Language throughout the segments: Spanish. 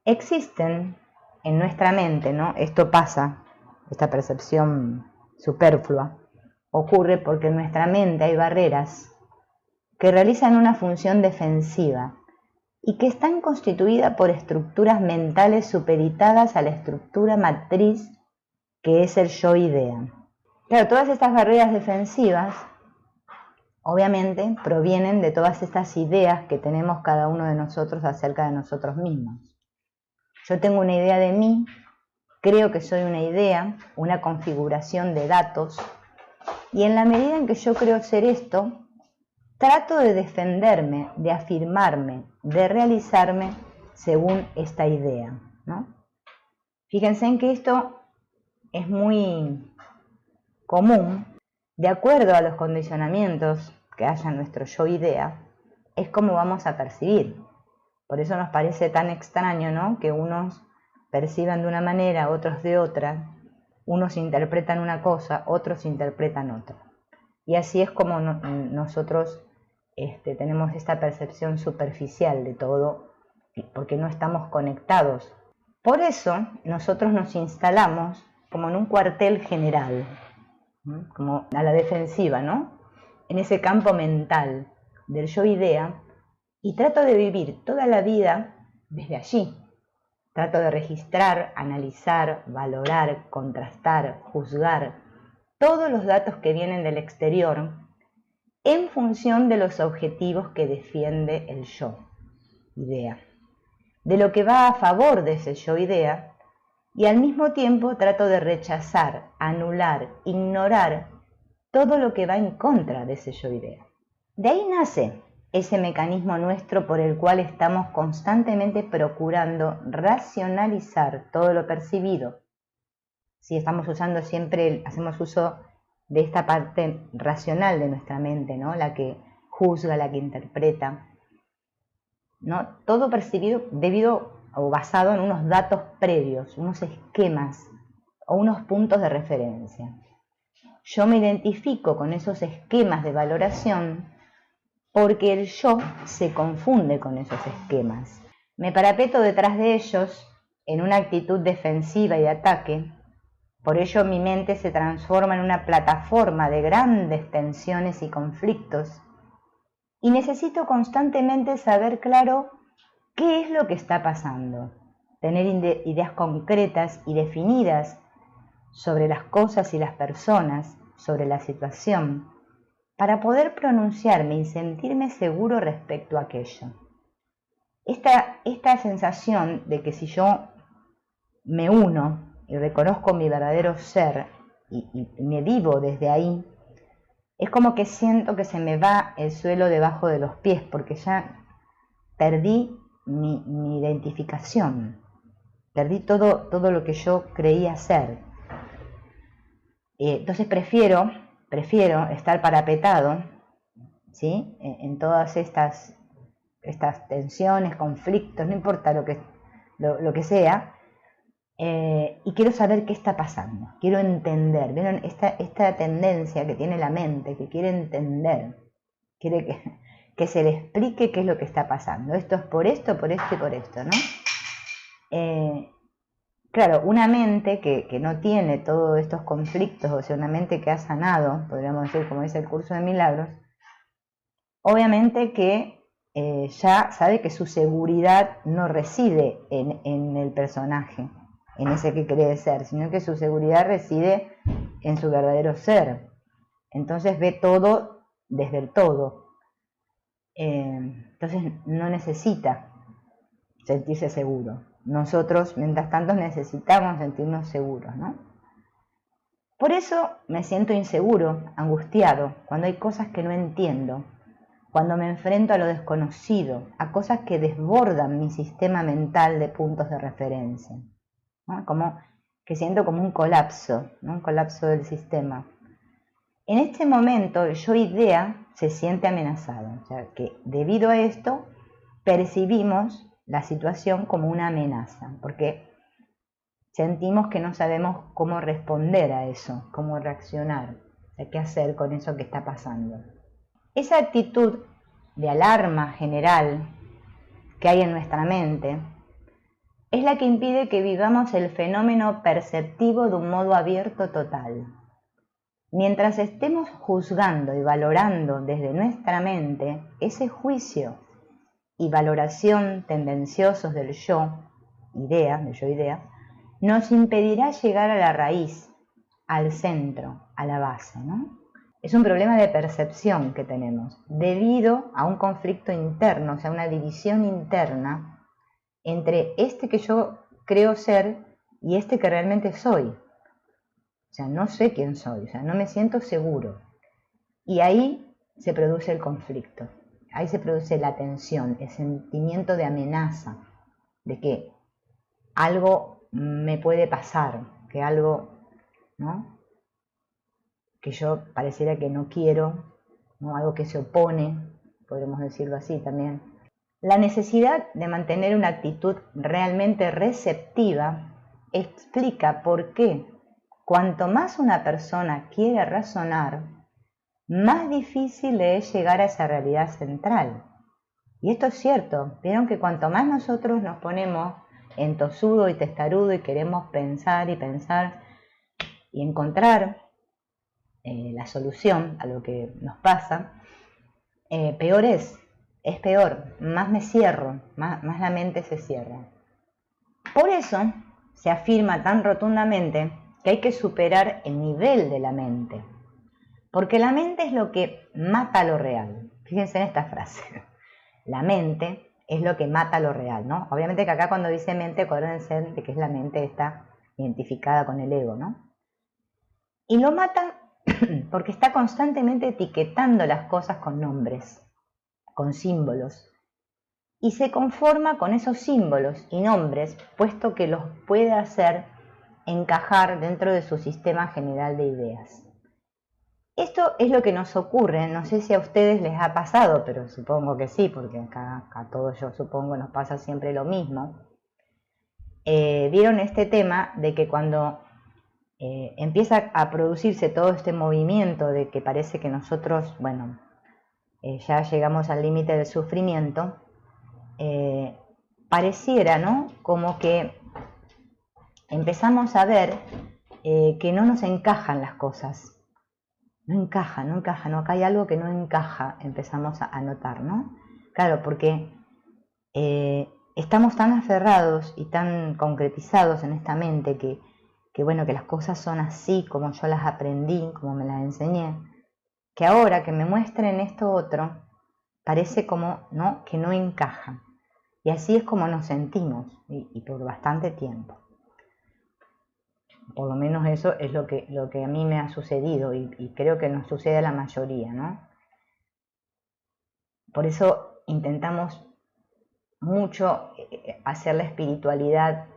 Existen en nuestra mente, ¿no? Esto pasa, esta percepción superflua, ocurre porque en nuestra mente hay barreras que realizan una función defensiva y que están constituidas por estructuras mentales supeditadas a la estructura matriz que es el yo-idea. Claro, todas estas barreras defensivas obviamente provienen de todas estas ideas que tenemos cada uno de nosotros acerca de nosotros mismos. Yo tengo una idea de mí, creo que soy una idea, una configuración de datos, y en la medida en que yo creo ser esto, trato de defenderme, de afirmarme, de realizarme según esta idea, ¿no? Fíjense en que esto es muy común, de acuerdo a los condicionamientos que haya en nuestro yo-idea, es como vamos a percibir. Por eso nos parece tan extraño, ¿no?, que unos perciban de una manera, otros de otra, unos interpretan una cosa, otros interpretan otra. Y así es como nosotros tenemos esta percepción superficial de todo, porque no estamos conectados. Por eso nosotros nos instalamos como en un cuartel general, ¿no?, como a la defensiva, ¿no?, en ese campo mental del yo-idea, y trato de vivir toda la vida desde allí. Trato de registrar, analizar, valorar, contrastar, juzgar todos los datos que vienen del exterior en función de los objetivos que defiende el yo-idea, de lo que va a favor de ese yo-idea, y al mismo tiempo trato de rechazar, anular, ignorar todo lo que va en contra de ese yo-idea. De ahí nace ese mecanismo nuestro por el cual estamos constantemente procurando racionalizar todo lo percibido. Si estamos usando siempre, hacemos uso de esta parte racional de nuestra mente, ¿no?, la que juzga, la que interpreta, ¿no?, todo percibido debido o basado en unos datos previos, unos esquemas o unos puntos de referencia. Yo me identifico con esos esquemas de valoración porque el yo se confunde con esos esquemas. Me parapeto detrás de ellos en una actitud defensiva y de ataque. Por ello mi mente se transforma en una plataforma de grandes tensiones y conflictos, y necesito constantemente saber claro qué es lo que está pasando, tener ideas concretas y definidas sobre las cosas y las personas, sobre la situación, para poder pronunciarme y sentirme seguro respecto a aquello. Esta sensación de que si yo me uno y reconozco mi verdadero ser y me vivo desde ahí, es como que siento que se me va el suelo debajo de los pies, porque ya perdí mi identificación, perdí todo lo que yo creía ser. Entonces prefiero estar parapetado, ¿sí?, en todas estas tensiones, conflictos, no importa lo que sea, y quiero saber qué está pasando, quiero entender. ¿Vieron esta tendencia que tiene la mente, que quiere entender, quiere que se le explique qué es lo que está pasando? Esto es por esto y por esto, ¿no? Claro, una mente que no tiene todos estos conflictos, o sea, una mente que ha sanado, podríamos decir, como dice el curso de milagros, obviamente que ya sabe que su seguridad no reside en el personaje, en ese que cree ser, sino que su seguridad reside en su verdadero ser. Entonces ve todo desde el todo. Entonces no necesita sentirse seguro. Nosotros, mientras tanto, necesitamos sentirnos seguros, ¿no? Por eso me siento inseguro, angustiado, cuando hay cosas que no entiendo, cuando me enfrento a lo desconocido, a cosas que desbordan mi sistema mental de puntos de referencia, ¿no? Como que siento como un colapso, ¿no?, un colapso del sistema. En este momento el yo-idea se siente amenazado, o sea que debido a esto percibimos la situación como una amenaza, porque sentimos que no sabemos cómo responder a eso, cómo reaccionar, o sea, qué hacer con eso que está pasando. Esa actitud de alarma general que hay en nuestra mente es la que impide que vivamos el fenómeno perceptivo de un modo abierto total. Mientras estemos juzgando y valorando desde nuestra mente, ese juicio y valoración tendenciosos del yo-idea, nos impedirá llegar a la raíz, al centro, a la base, ¿no? Es un problema de percepción que tenemos, debido a un conflicto interno, o sea, una división interna entre este que yo creo ser y este que realmente soy. O sea, no sé quién soy, o sea, no me siento seguro. Y ahí se produce el conflicto, ahí se produce la tensión, el sentimiento de amenaza, de que algo me puede pasar, que algo, ¿no?, que yo pareciera que no quiero, ¿no?, algo que se opone, podemos decirlo así también. La necesidad de mantener una actitud realmente receptiva explica por qué cuanto más una persona quiere razonar, más difícil le es llegar a esa realidad central. Y esto es cierto, vieron que cuanto más nosotros nos ponemos en tosudo y testarudo y queremos pensar y encontrar la solución a lo que nos pasa, peor es peor, más me cierro, más la mente se cierra. Por eso se afirma tan rotundamente que hay que superar el nivel de la mente, porque la mente es lo que mata lo real. Fíjense en esta frase, la mente es lo que mata lo real, ¿no? Obviamente que acá cuando dice mente, acuérdense de que es la mente está identificada con el ego, ¿no? Y lo mata porque está constantemente etiquetando las cosas con nombres, con símbolos, y se conforma con esos símbolos y nombres, puesto que los puede hacer encajar dentro de su sistema general de ideas. Esto es lo que nos ocurre, no sé si a ustedes les ha pasado, pero supongo que sí, porque acá a todos yo supongo nos pasa siempre lo mismo. Vieron este tema de que cuando empieza a producirse todo este movimiento de que parece que nosotros, bueno, ya llegamos al límite del sufrimiento, pareciera, ¿no?, como que empezamos a ver que no nos encajan las cosas. No encaja, no, acá hay algo que no encaja, empezamos a notar, ¿no? Claro, porque estamos tan aferrados y tan concretizados en esta mente que bueno, que las cosas son así como yo las aprendí, como me las enseñé, que ahora que me muestren esto otro, parece como, ¿no?, que no encaja. Y así es como nos sentimos, y por bastante tiempo. Por lo menos eso es lo que a mí me ha sucedido, y creo que nos sucede a la mayoría, ¿no? Por eso intentamos mucho hacer la espiritualidad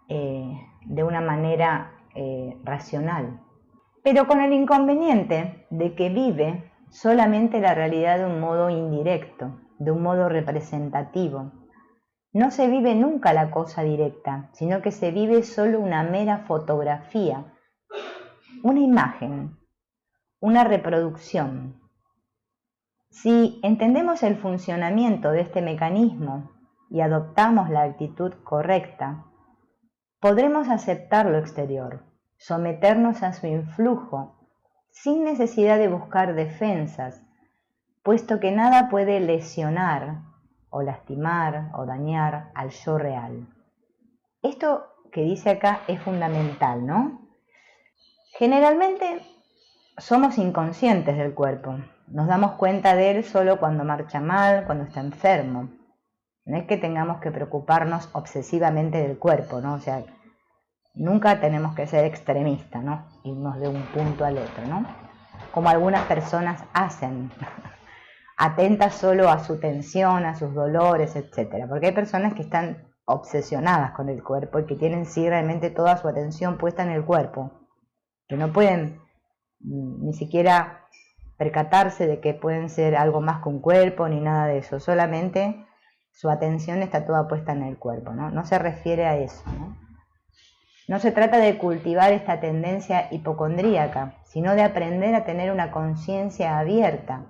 de una manera racional, pero con el inconveniente de que vive solamente la realidad de un modo indirecto, de un modo representativo. No se vive nunca la cosa directa, sino que se vive solo una mera fotografía, una imagen, una reproducción. Si entendemos el funcionamiento de este mecanismo y adoptamos la actitud correcta, podremos aceptar lo exterior, someternos a su influjo, sin necesidad de buscar defensas, puesto que nada puede lesionar o lastimar o dañar al yo real. Esto que dice acá es fundamental, ¿no? Generalmente somos inconscientes del cuerpo, nos damos cuenta de él solo cuando marcha mal, cuando está enfermo. No es que tengamos que preocuparnos obsesivamente del cuerpo, ¿no? O sea, nunca tenemos que ser extremistas, ¿no?, irnos de un punto al otro, ¿no?, como algunas personas hacen, atentas solo a su tensión, a sus dolores, etc. Porque hay personas que están obsesionadas con el cuerpo y que tienen sí realmente toda su atención puesta en el cuerpo, que no pueden ni siquiera percatarse de que pueden ser algo más que un cuerpo ni nada de eso, solamente su atención está toda puesta en el cuerpo, ¿no? No se refiere a eso, ¿no? No se trata de cultivar esta tendencia hipocondríaca, sino de aprender a tener una conciencia abierta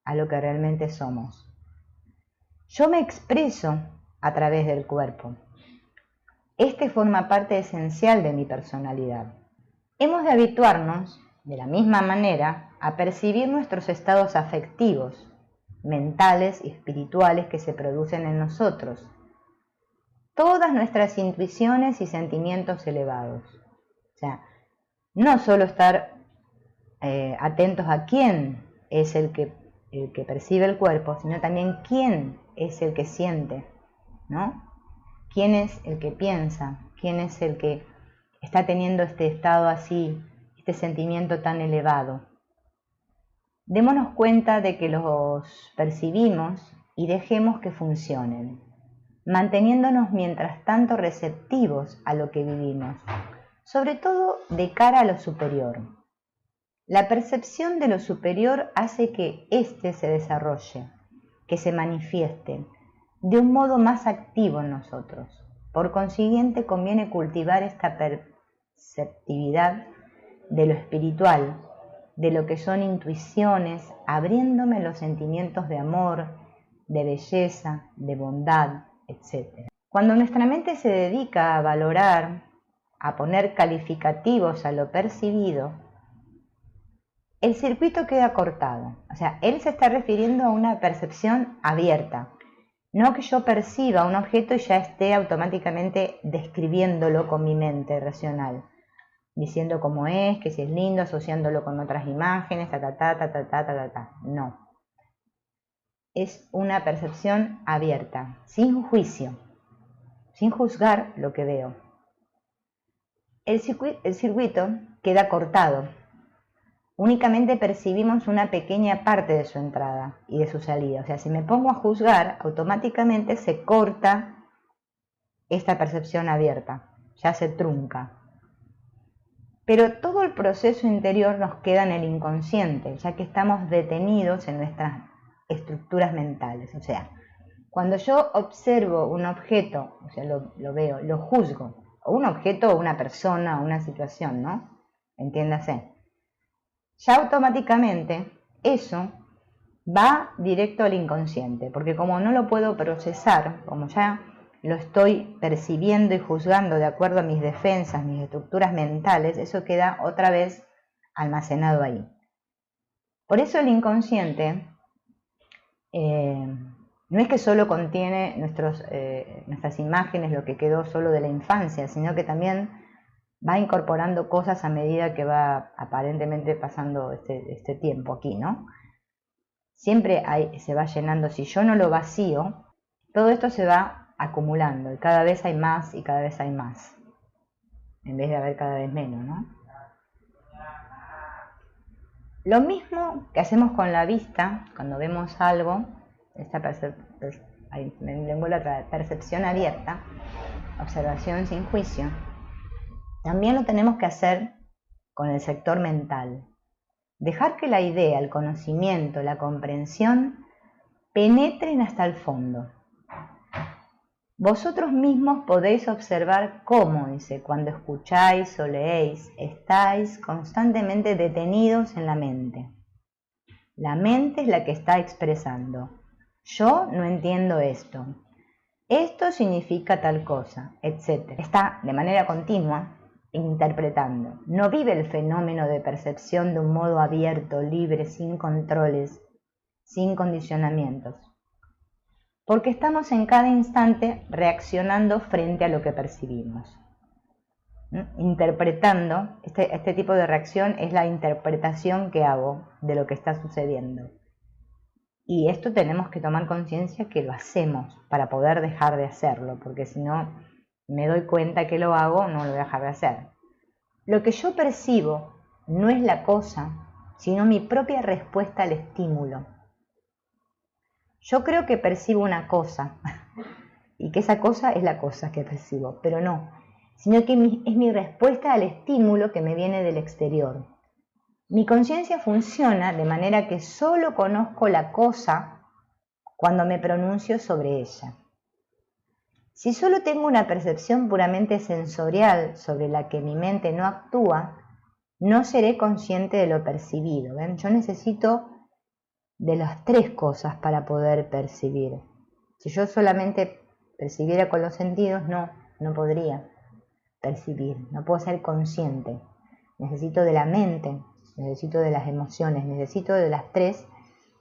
a lo que realmente somos. Yo me expreso a través del cuerpo. Este forma parte esencial de mi personalidad. Hemos de habituarnos, de la misma manera, a percibir nuestros estados afectivos, mentales y espirituales que se producen en nosotros, todas nuestras intuiciones y sentimientos elevados. O sea, no solo estar atentos a quién es el que percibe el cuerpo, sino también quién es el que siente, ¿no? ¿Quién es el que piensa? ¿Quién es el que está teniendo este estado así, este sentimiento tan elevado? Démonos cuenta de que los percibimos y dejemos que funcionen, manteniéndonos mientras tanto receptivos a lo que vivimos, sobre todo de cara a lo superior. La percepción de lo superior hace que éste se desarrolle, que se manifieste de un modo más activo en nosotros. Por consiguiente, conviene cultivar esta perceptividad de lo espiritual, de lo que son intuiciones, abriéndome los sentimientos de amor, de belleza, de bondad, etc. Cuando nuestra mente se dedica a valorar, a poner calificativos a lo percibido, el circuito queda cortado. O sea, él se está refiriendo a una percepción abierta. No que yo perciba un objeto y ya esté automáticamente describiéndolo con mi mente racional, diciendo cómo es, que si es lindo, asociándolo con otras imágenes, No. Es una percepción abierta, sin juicio, sin juzgar lo que veo. El circuito queda cortado. Únicamente percibimos una pequeña parte de su entrada y de su salida. O sea, si me pongo a juzgar, automáticamente se corta esta percepción abierta, ya se trunca. Pero todo el proceso interior nos queda en el inconsciente, ya que estamos detenidos en nuestras estructuras mentales. O sea, cuando yo observo un objeto, o sea, lo veo, lo juzgo, o un objeto, o una persona, o una situación, ¿no? Entiéndase. Ya automáticamente eso va directo al inconsciente, porque como no lo puedo procesar, como ya lo estoy percibiendo y juzgando de acuerdo a mis defensas, mis estructuras mentales, eso queda otra vez almacenado ahí. Por eso el inconsciente no es que solo contiene nuestras imágenes, lo que quedó solo de la infancia, sino que también va incorporando cosas a medida que va aparentemente pasando este tiempo aquí, ¿no? Siempre se va llenando. Si yo no lo vacío, todo esto se va acumulando y cada vez hay más y cada vez hay más, en vez de haber cada vez menos, ¿no? Lo mismo que hacemos con la vista, cuando vemos algo, esta percepción abierta, observación sin juicio, también lo tenemos que hacer con el sector mental. Dejar que la idea, el conocimiento, la comprensión penetren hasta el fondo. Vosotros mismos podéis observar cómo, dice, cuando escucháis o leéis, estáis constantemente detenidos en la mente. La mente es la que está expresando. Yo no entiendo esto. Esto significa tal cosa, etc. Está de manera continua interpretando. No vive el fenómeno de percepción de un modo abierto, libre, sin controles, sin condicionamientos. Porque estamos en cada instante reaccionando frente a lo que percibimos. Interpretando, este tipo de reacción es la interpretación que hago de lo que está sucediendo. Y esto tenemos que tomar conciencia que lo hacemos para poder dejar de hacerlo, porque si no me doy cuenta que lo hago, no lo voy a dejar de hacer. Lo que yo percibo no es la cosa, sino mi propia respuesta al estímulo. Yo creo que percibo una cosa y que esa cosa es la cosa que percibo, pero no, sino que es mi respuesta al estímulo que me viene del exterior. Mi conciencia funciona de manera que solo conozco la cosa cuando me pronuncio sobre ella. Si solo tengo una percepción puramente sensorial sobre la que mi mente no actúa, no seré consciente de lo percibido. ¿Ven? Yo necesito de las tres cosas para poder percibir. Si yo solamente percibiera con los sentidos, no no podría percibir, no puedo ser consciente. Necesito de la mente, necesito de las emociones, necesito de las tres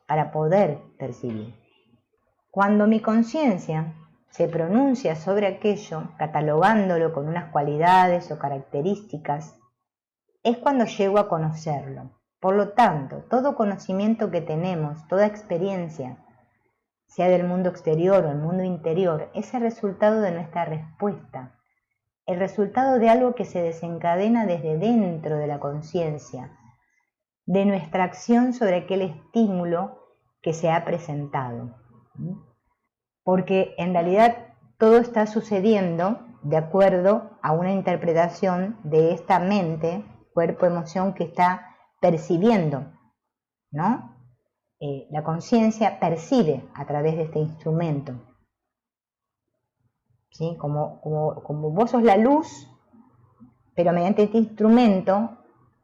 para poder percibir. Cuando mi conciencia se pronuncia sobre aquello, catalogándolo con unas cualidades o características, es cuando llego a conocerlo. Por lo tanto, todo conocimiento que tenemos, toda experiencia, sea del mundo exterior o el mundo interior, es el resultado de nuestra respuesta, el resultado de algo que se desencadena desde dentro de la conciencia, de nuestra acción sobre aquel estímulo que se ha presentado. Porque en realidad todo está sucediendo de acuerdo a una interpretación de esta mente, cuerpo, emoción que está percibiendo, ¿no? La conciencia percibe a través de este instrumento, ¿sí? Como vos sos la luz, pero mediante este instrumento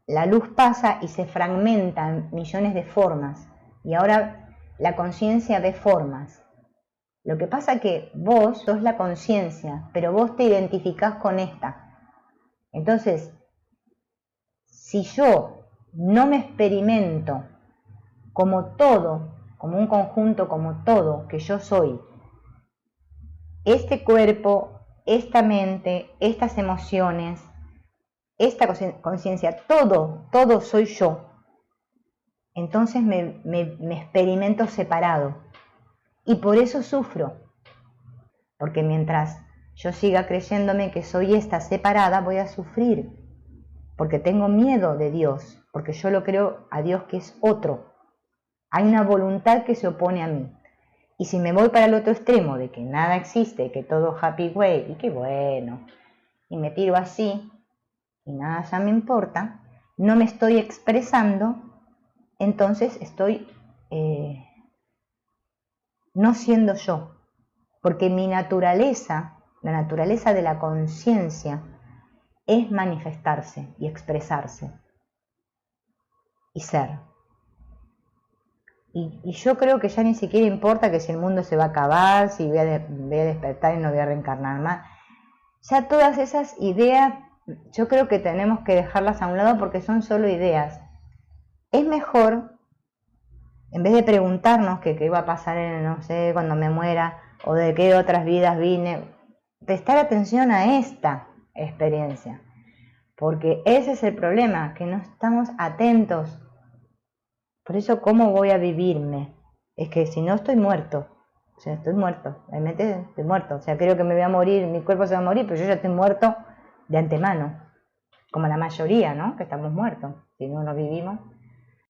la luz pasa y se fragmenta en millones de formas, y ahora la conciencia ve formas. Lo que pasa es que vos sos la conciencia, pero vos te identificás con esta. Entonces, si yo no me experimento como todo, como un conjunto, como todo que yo soy, este cuerpo, esta mente, estas emociones, esta conciencia, todo soy yo, entonces me experimento separado. Y por eso sufro, porque mientras yo siga creyéndome que soy esta separada, voy a sufrir, porque tengo miedo de Dios, porque yo lo creo a Dios que es otro. Hay una voluntad que se opone a mí. Y si me voy para el otro extremo, de que nada existe, que todo happy way, y qué bueno, y me tiro así, y nada ya me importa, no me estoy expresando, entonces estoy no siendo yo, porque mi naturaleza, la naturaleza de la conciencia, es manifestarse y expresarse y ser. Y yo creo que ya ni siquiera importa que si el mundo se va a acabar, si voy a despertar y no voy a reencarnar más. Ya todas esas ideas, yo creo que tenemos que dejarlas a un lado porque son solo ideas. Es mejor, en vez de preguntarnos qué va a pasar en, no sé, cuando me muera, o de qué otras vidas vine, prestar atención a esta experiencia. Porque ese es el problema, que no estamos atentos. Por eso, ¿cómo voy a vivirme? Es que si no, estoy muerto. O sea, estoy muerto. Realmente estoy muerto. O sea, creo que me voy a morir, mi cuerpo se va a morir, pero yo ya estoy muerto de antemano. Como la mayoría, ¿no? Que estamos muertos. Si no, no vivimos.